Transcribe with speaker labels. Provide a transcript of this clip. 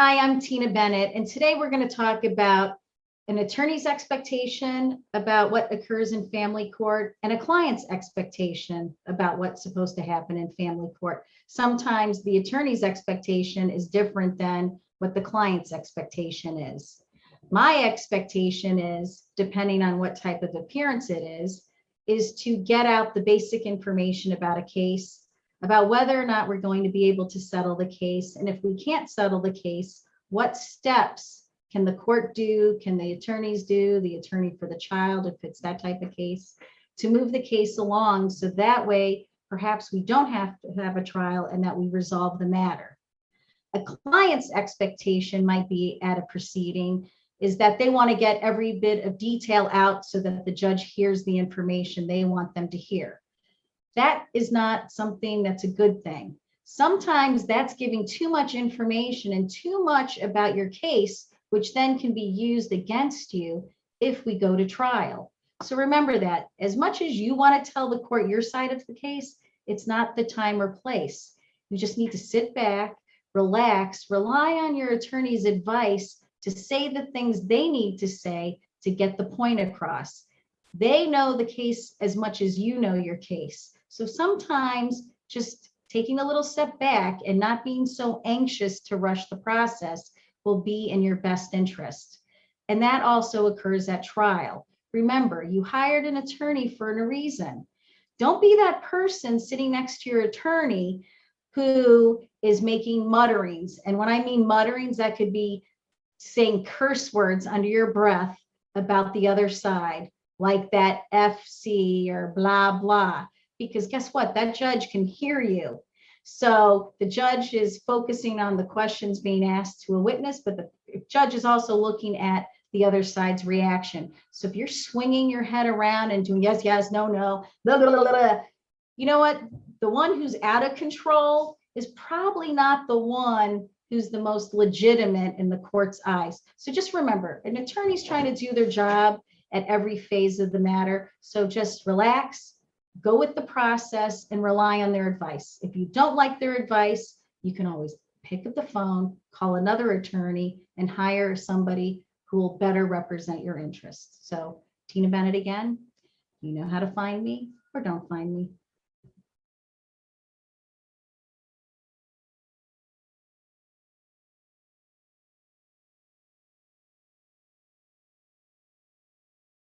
Speaker 1: Hi, I'm Tina Bennett, and today we're going to talk about an attorney's expectation about what occurs in family court and a client's expectation about what's supposed to happen in family court. Sometimes the attorney's expectation is different than what the client's expectation is. My expectation is, depending on what type of appearance it is to get out the basic information about a case, about whether or not we're going to be able to settle the case. And if we can't settle the case, what steps can the court do? Can the attorneys do, the attorney for the child, if it's that type of case, to move the case along so that way perhaps we don't have to have a trial and that we resolve the matter. A client's expectation might be at a proceeding is that they want to get every bit of detail out so that the judge hears the information they want them to hear. That is not something that's a good thing. Sometimes that's giving too much information and too much about your case, which then can be used against you if we go to trial. So remember that as much as you want to tell the court your side of the case, it's not the time or place. You just need to sit back, relax, rely on your attorney's advice to say the things they need to say to get the point across. They know the case as much as you know your case. So sometimes just taking a little step back and not being so anxious to rush the process will be in your best interest. And that also occurs at trial. Remember, you hired an attorney for a reason. Don't be that person sitting next to your attorney who is making mutterings. And when I mean mutterings, that could be saying curse words under your breath about the other side, like that FC or blah, blah. Because guess what? That judge can hear you. So the judge is focusing on the questions being asked to a witness, but the judge is also looking at the other side's reaction. So if you're swinging your head around and doing yes, yes, no, no, blah, blah, blah, blah, you know what? The one who's out of control is probably not the one who's the most legitimate in the court's eyes. So just remember, an attorney's trying to do their job at every phase of the matter. So just relax, go with the process and rely on their advice. If you don't like their advice, you can always pick up the phone, call another attorney and hire somebody who will better represent your interests. So Tina Bennett again, you know how to find me or don't find me.